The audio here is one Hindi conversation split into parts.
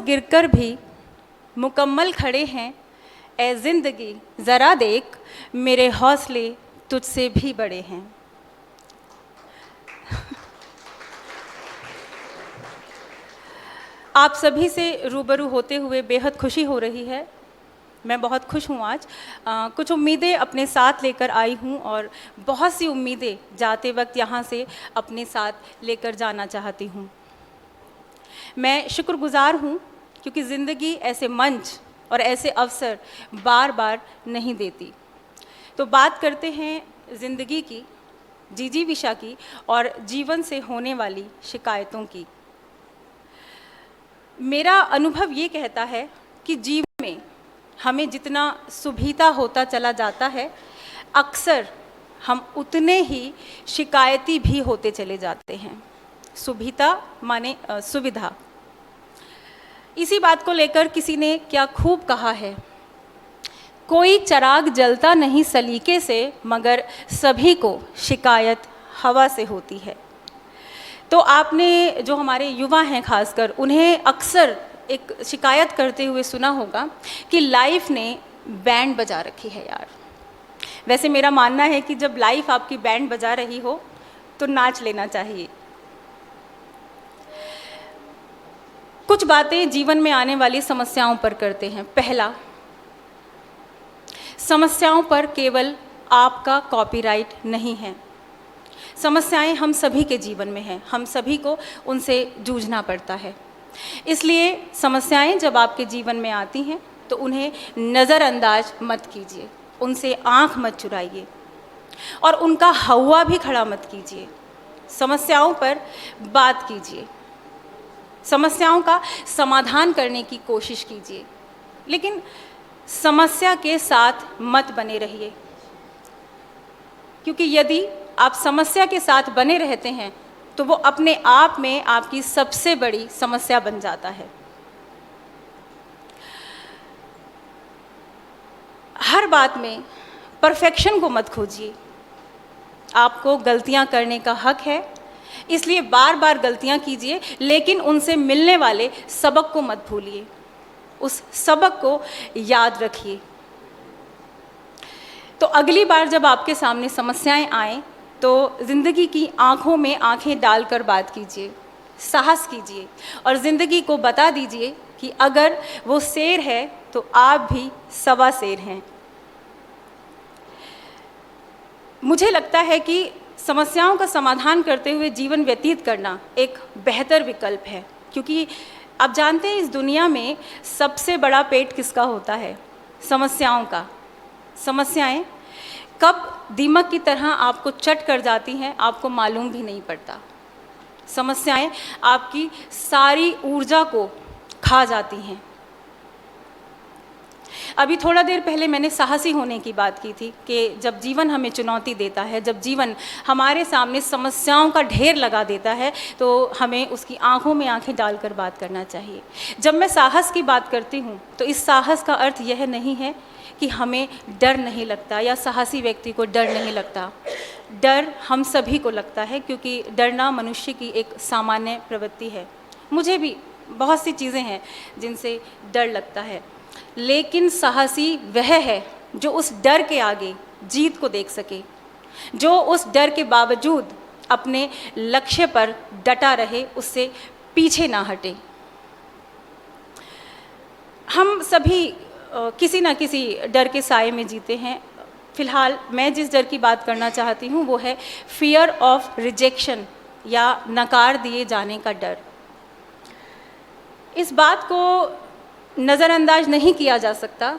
गिरकर भी मुकम्मल खड़े हैं। ए ज़िंदगी ज़रा देख, मेरे हौसले तुझसे भी बड़े हैं। आप सभी से रूबरू होते हुए बेहद खुशी हो रही है। मैं बहुत खुश हूँ आज। कुछ उम्मीदें अपने साथ लेकर आई हूँ और बहुत सी उम्मीदें जाते वक्त यहाँ से अपने साथ लेकर जाना चाहती हूँ। मैं शुक्रगुज़ार हूँ क्योंकि ज़िंदगी ऐसे मंच और ऐसे अवसर बार बार नहीं देती। तो बात करते हैं ज़िंदगी की, जिजीविषा की और जीवन से होने वाली शिकायतों की। मेरा अनुभव ये कहता है कि जीवन में हमें जितना सुभीता होता चला जाता है, अक्सर हम उतने ही शिकायती भी होते चले जाते हैं। सुभीता माने सुविधा। इसी बात को लेकर किसी ने क्या खूब कहा है, कोई चिराग जलता नहीं सलीके से, मगर सभी को शिकायत हवा से होती है। तो आपने जो हमारे युवा हैं खासकर, उन्हें अक्सर एक शिकायत करते हुए सुना होगा कि लाइफ ने बैंड बजा रखी है यार। वैसे मेरा मानना है कि जब लाइफ आपकी बैंड बजा रही हो तो नाच लेना चाहिए। कुछ बातें जीवन में आने वाली समस्याओं पर करते हैं। पहला, समस्याओं पर केवल आपका कॉपीराइट नहीं है। समस्याएं हम सभी के जीवन में हैं, हम सभी को उनसे जूझना पड़ता है। इसलिए समस्याएं जब आपके जीवन में आती हैं तो उन्हें नज़रअंदाज मत कीजिए, उनसे आंख मत चुराइए और उनका हवा भी खड़ा मत कीजिए। समस्याओं पर बात कीजिए, समस्याओं का समाधान करने की कोशिश कीजिए, लेकिन समस्या के साथ मत बने रहिए, क्योंकि यदि आप समस्या के साथ बने रहते हैं तो वो अपने आप में आपकी सबसे बड़ी समस्या बन जाता है। हर बात में परफेक्शन को मत खोजिए। आपको गलतियां करने का हक है, इसलिए बार बार गलतियां कीजिए, लेकिन उनसे मिलने वाले सबक को मत भूलिए, उस सबक को याद रखिए। तो अगली बार जब आपके सामने समस्याएं आएं तो ज़िंदगी की आंखों में आंखें डालकर बात कीजिए, साहस कीजिए और ज़िंदगी को बता दीजिए कि अगर वो शेर है तो आप भी सवा शेर हैं। मुझे लगता है कि समस्याओं का समाधान करते हुए जीवन व्यतीत करना एक बेहतर विकल्प है, क्योंकि आप जानते हैं इस दुनिया में सबसे बड़ा पेट किसका होता है? समस्याओं का। समस्याएं कब दीमक की तरह आपको चट कर जाती हैं आपको मालूम भी नहीं पड़ता। समस्याएं आपकी सारी ऊर्जा को खा जाती हैं। अभी थोड़ा देर पहले मैंने साहसी होने की बात की थी कि जब जीवन हमें चुनौती देता है, जब जीवन हमारे सामने समस्याओं का ढेर लगा देता है, तो हमें उसकी आंखों में आंखें डालकर बात करना चाहिए। जब मैं साहस की बात करती हूँ तो इस साहस का अर्थ यह नहीं है कि हमें डर नहीं लगता या साहसी व्यक्ति को डर नहीं लगता। डर हम सभी को लगता है, क्योंकि डरना मनुष्य की एक सामान्य प्रवृत्ति है। मुझे भी बहुत सी चीज़ें हैं जिनसे डर लगता है, लेकिन साहसी वह है जो उस डर के आगे जीत को देख सके, जो उस डर के बावजूद अपने लक्ष्य पर डटा रहे, उससे पीछे ना हटे। हम सभी किसी ना किसी डर के साए में जीते हैं। फ़िलहाल मैं जिस डर की बात करना चाहती हूँ वो है फियर ऑफ रिजेक्शन या नकार दिए जाने का डर। इस बात को नज़रअंदाज नहीं किया जा सकता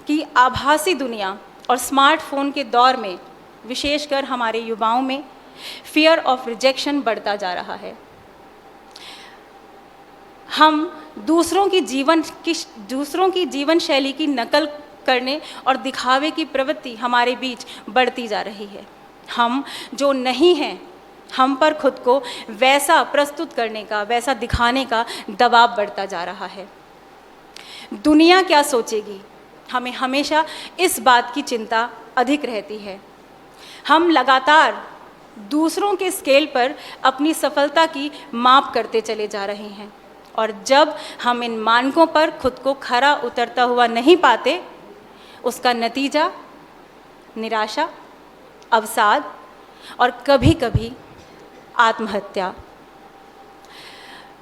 कि आभासी दुनिया और स्मार्टफोन के दौर में विशेषकर हमारे युवाओं में फियर ऑफ रिजेक्शन बढ़ता जा रहा है। हम दूसरों की जीवन शैली की नकल करने और दिखावे की प्रवृत्ति हमारे बीच बढ़ती जा रही है। हम जो नहीं हैं, हम पर खुद को वैसा प्रस्तुत करने का, वैसा दिखाने का दबाव बढ़ता जा रहा है। दुनिया क्या सोचेगी, हमें हमेशा इस बात की चिंता अधिक रहती है। हम लगातार दूसरों के स्केल पर अपनी सफलता की माप करते चले जा रहे हैं। और जब हम इन मानकों पर खुद को खरा उतरता हुआ नहीं पाते, उसका नतीजा निराशा, अवसाद और कभी कभी आत्महत्या।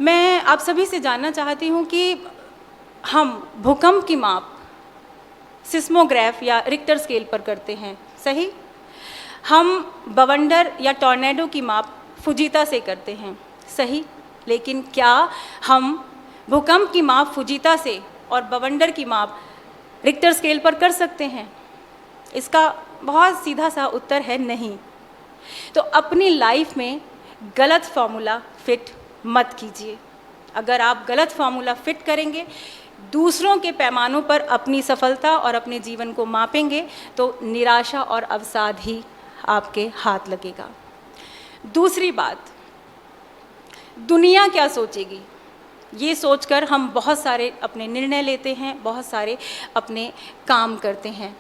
मैं आप सभी से जानना चाहती हूँ कि हम भूकंप की माप सिस्मोग्राफ या रिक्टर स्केल पर करते हैं, सही? हम बवंडर या टॉर्नेडो की माप फुजीता से करते हैं, सही? लेकिन क्या हम भूकंप की माप फुजीता से और बवंडर की माप रिक्टर स्केल पर कर सकते हैं? इसका बहुत सीधा सा उत्तर है नहीं। तो अपनी लाइफ में गलत फॉर्मूला फिट मत कीजिए। अगर आप गलत फॉर्मूला फिट करेंगे, दूसरों के पैमानों पर अपनी सफलता और अपने जीवन को मापेंगे, तो निराशा और अवसाद ही आपके हाथ लगेगा। दूसरी बात, दुनिया क्या सोचेगी, ये सोचकर हम बहुत सारे अपने निर्णय लेते हैं, बहुत सारे अपने काम करते हैं।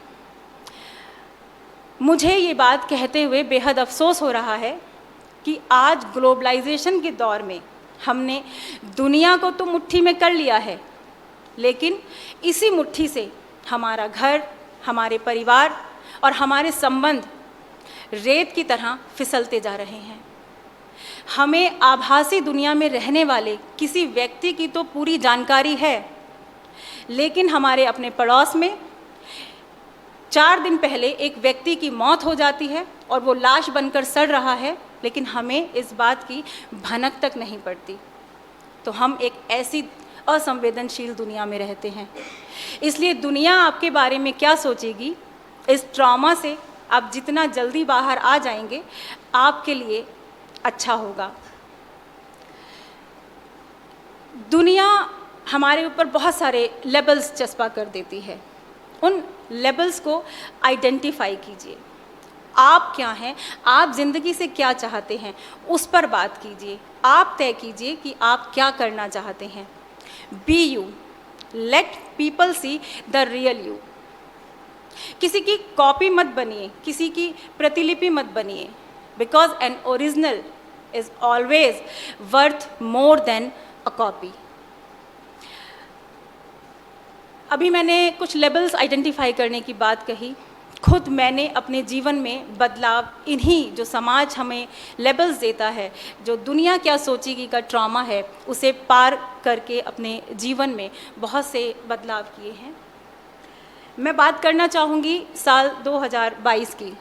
मुझे ये बात कहते हुए बेहद अफसोस हो रहा है कि आज ग्लोबलाइजेशन के दौर में हमने दुनिया को तो मुट्ठी में कर लिया है, लेकिन इसी मुट्ठी से हमारा घर, हमारे परिवार और हमारे संबंध रेत की तरह फिसलते जा रहे हैं। हमें आभासी दुनिया में रहने वाले किसी व्यक्ति की तो पूरी जानकारी है, लेकिन हमारे अपने पड़ोस में 4 दिन पहले एक व्यक्ति की मौत हो जाती है और वो लाश बनकर सड़ रहा है, लेकिन हमें इस बात की भनक तक नहीं पड़ती। तो हम एक ऐसी असंवेदनशील दुनिया में रहते हैं। इसलिए दुनिया आपके बारे में क्या सोचेगी, इस ट्रॉमा से आप जितना जल्दी बाहर आ जाएंगे, आपके लिए अच्छा होगा। दुनिया हमारे ऊपर बहुत सारे लेबल्स चस्पा कर देती है। उन लेबल्स को आइडेंटिफाई कीजिए। आप क्या हैं, आप ज़िंदगी से क्या चाहते हैं, उस पर बात कीजिए। आप तय कीजिए कि आप क्या करना चाहते हैं। Be you, let people see the real you. किसी की कॉपी मत बनिए, किसी की प्रतिलिपि मत बनिए, because an original is always worth more than a copy. अभी मैंने कुछ लेबल्स आइडेंटिफाई करने की बात कही। खुद मैंने अपने जीवन में बदलाव, इन्हीं जो समाज हमें लेबल्स देता है, जो दुनिया क्या सोचेगी का ट्रॉमा है, उसे पार करके अपने जीवन में बहुत से बदलाव किए हैं। मैं बात करना चाहूँगी साल 2022 की।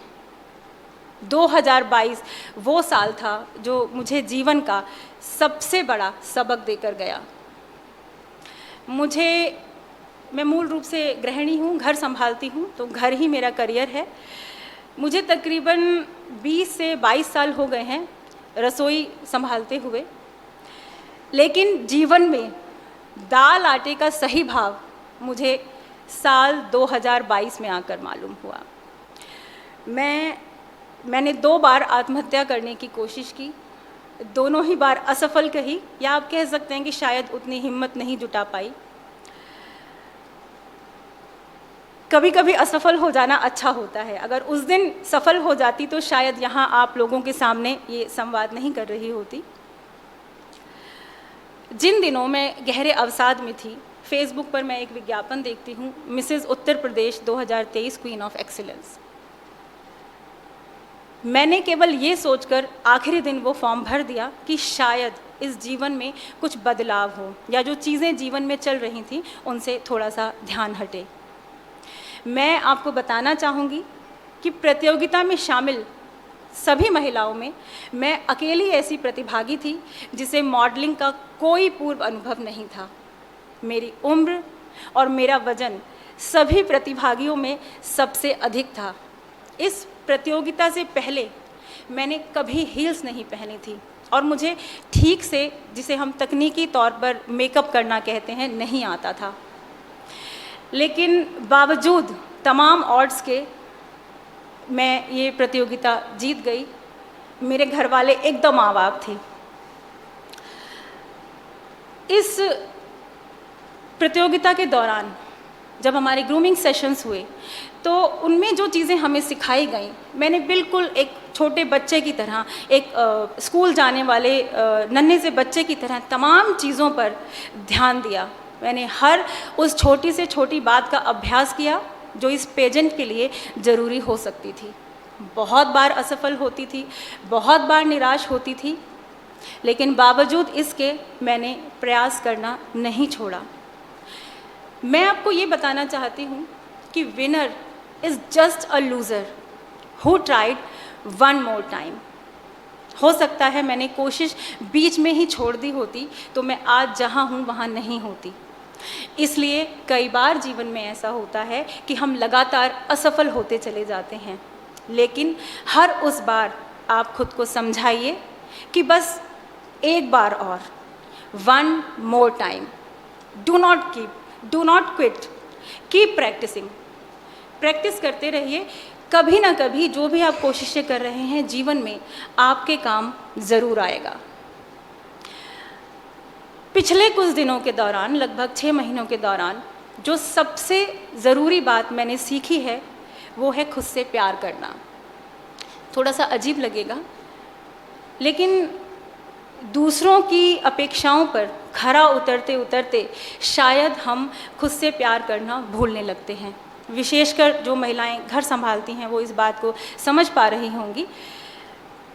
2022 वो साल था जो मुझे जीवन का सबसे बड़ा सबक देकर गया। मैं मूल रूप से गृहिणी हूँ, घर संभालती हूँ, तो घर ही मेरा करियर है। मुझे तकरीबन 20 से 22 साल हो गए हैं रसोई संभालते हुए, लेकिन जीवन में दाल आटे का सही भाव मुझे साल 2022 में आकर मालूम हुआ। मैंने 2 बार आत्महत्या करने की कोशिश की, दोनों ही बार असफल कही, या आप कह सकते हैं कि शायद उतनी हिम्मत नहीं जुटा पाई। कभी कभी असफल हो जाना अच्छा होता है। अगर उस दिन सफल हो जाती तो शायद यहाँ आप लोगों के सामने ये संवाद नहीं कर रही होती। जिन दिनों मैं गहरे अवसाद में थी, फेसबुक पर मैं एक विज्ञापन देखती हूँ, Mrs Uttar Pradesh 2023 queen of excellence. मैंने केवल ये सोचकर आखिरी दिन वो फॉर्म भर दिया कि शायद इस जीवन में कुछ बदलाव हो, या जो चीज़ें जीवन में चल रही थी उनसे थोड़ा सा ध्यान हटे। मैं आपको बताना चाहूँगी कि प्रतियोगिता में शामिल सभी महिलाओं में मैं अकेली ऐसी प्रतिभागी थी जिसे मॉडलिंग का कोई पूर्व अनुभव नहीं था। मेरी उम्र और मेरा वजन सभी प्रतिभागियों में सबसे अधिक था। इस प्रतियोगिता से पहले मैंने कभी हील्स नहीं पहनी थी और मुझे ठीक से, जिसे हम तकनीकी तौर पर मेकअप करना कहते हैं, नहीं आता था। लेकिन बावजूद तमाम ऑड्स के मैं ये प्रतियोगिता जीत गई। मेरे घर वाले एकदम अवाक थे। इस प्रतियोगिता के दौरान जब हमारे ग्रूमिंग सेशंस हुए तो उनमें जो चीज़ें हमें सिखाई गई, मैंने बिल्कुल एक छोटे बच्चे की तरह, एक स्कूल जाने वाले नन्हे से बच्चे की तरह तमाम चीज़ों पर ध्यान दिया। मैंने हर उस छोटी से छोटी बात का अभ्यास किया जो इस पेजेंट के लिए ज़रूरी हो सकती थी। बहुत बार असफल होती थी, बहुत बार निराश होती थी, लेकिन बावजूद इसके मैंने प्रयास करना नहीं छोड़ा। मैं आपको ये बताना चाहती हूँ कि winner is just a loser who tried one more time. हो सकता है मैंने कोशिश बीच में ही छोड़ दी होती तो मैं आज जहाँ हूँ वहाँ नहीं होती। इसलिए कई बार जीवन में ऐसा होता है कि हम लगातार असफल होते चले जाते हैं, लेकिन हर उस बार आप खुद को समझाइए कि बस एक बार और, one more time. Do not quit, keep practising. Practice करते रहिए। कभी ना कभी जो भी आप कोशिशें कर रहे हैं जीवन में, आपके काम ज़रूर आएगा। पिछले कुछ दिनों के दौरान, लगभग 6 महीनों के दौरान, जो सबसे ज़रूरी बात मैंने सीखी है वो है खुद से प्यार करना। थोड़ा सा अजीब लगेगा, लेकिन दूसरों की अपेक्षाओं पर खरा उतरते उतरते शायद हम खुद से प्यार करना भूलने लगते हैं। विशेषकर जो महिलाएं घर संभालती हैं वो इस बात को समझ पा रही होंगी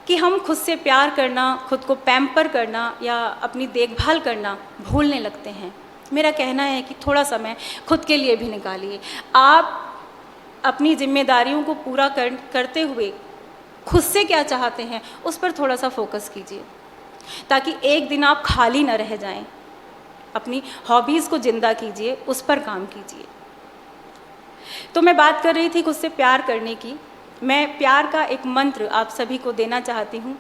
कि हम खुद से प्यार करना, खुद को पैम्पर करना या अपनी देखभाल करना भूलने लगते हैं। मेरा कहना है कि थोड़ा समय खुद के लिए भी निकालिए। आप अपनी जिम्मेदारियों को पूरा करते हुए खुद से क्या चाहते हैं उस पर थोड़ा सा फोकस कीजिए, ताकि एक दिन आप खाली न रह जाएं। अपनी हॉबीज़ को ज़िंदा कीजिए, उस पर काम कीजिए। तो मैं बात कर रही थी खुद से प्यार करने की। मैं प्यार का एक मंत्र आप सभी को देना चाहती हूँ।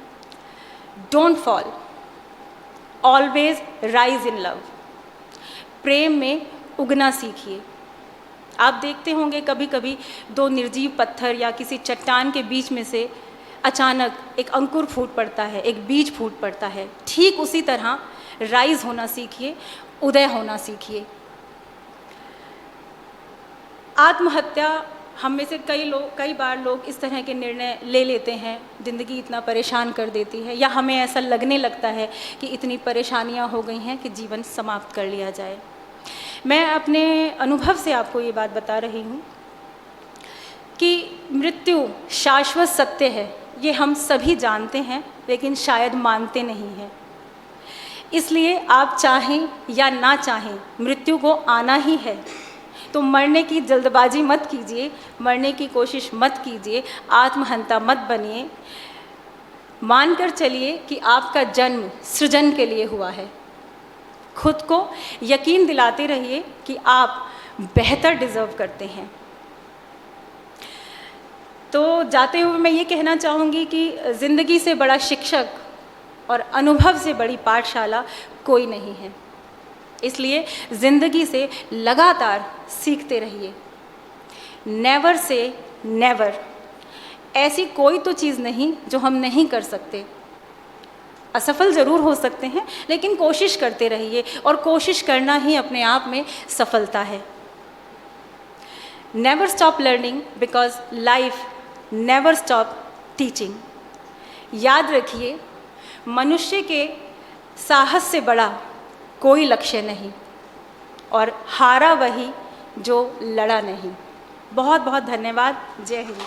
Don't fall, always rise in love. प्रेम में उगना सीखिए। आप देखते होंगे कभी कभी दो निर्जीव पत्थर या किसी चट्टान के बीच में से अचानक एक अंकुर फूट पड़ता है, एक बीज फूट पड़ता है। ठीक उसी तरह राइज होना सीखिए, उदय होना सीखिए। आत्महत्या, हम में से कई बार लोग इस तरह के निर्णय ले लेते हैं, ज़िंदगी इतना परेशान कर देती है, या हमें ऐसा लगने लगता है कि इतनी परेशानियां हो गई हैं कि जीवन समाप्त कर लिया जाए। मैं अपने अनुभव से आपको ये बात बता रही हूँ कि मृत्यु शाश्वत सत्य है, ये हम सभी जानते हैं, लेकिन शायद मानते नहीं हैं। इसलिए आप चाहें या ना चाहें, मृत्यु को आना ही है। तो मरने की जल्दबाजी मत कीजिए, मरने की कोशिश मत कीजिए, आत्महंता मत बनिए। मानकर चलिए कि आपका जन्म सृजन के लिए हुआ है। खुद को यकीन दिलाते रहिए कि आप बेहतर डिज़र्व करते हैं। तो जाते हुए मैं ये कहना चाहूँगी कि ज़िंदगी से बड़ा शिक्षक और अनुभव से बड़ी पाठशाला कोई नहीं है। इसलिए ज़िंदगी से लगातार सीखते रहिए। Never say never. ऐसी कोई तो चीज़ नहीं जो हम नहीं कर सकते। असफल ज़रूर हो सकते हैं, लेकिन कोशिश करते रहिए, और कोशिश करना ही अपने आप में सफलता है। Never stop learning because life never stop teaching. याद रखिए, मनुष्य के साहस से बड़ा कोई लक्ष्य नहीं, और हारा वही जो लड़ा नहीं। बहुत बहुत धन्यवाद। जय हिंद।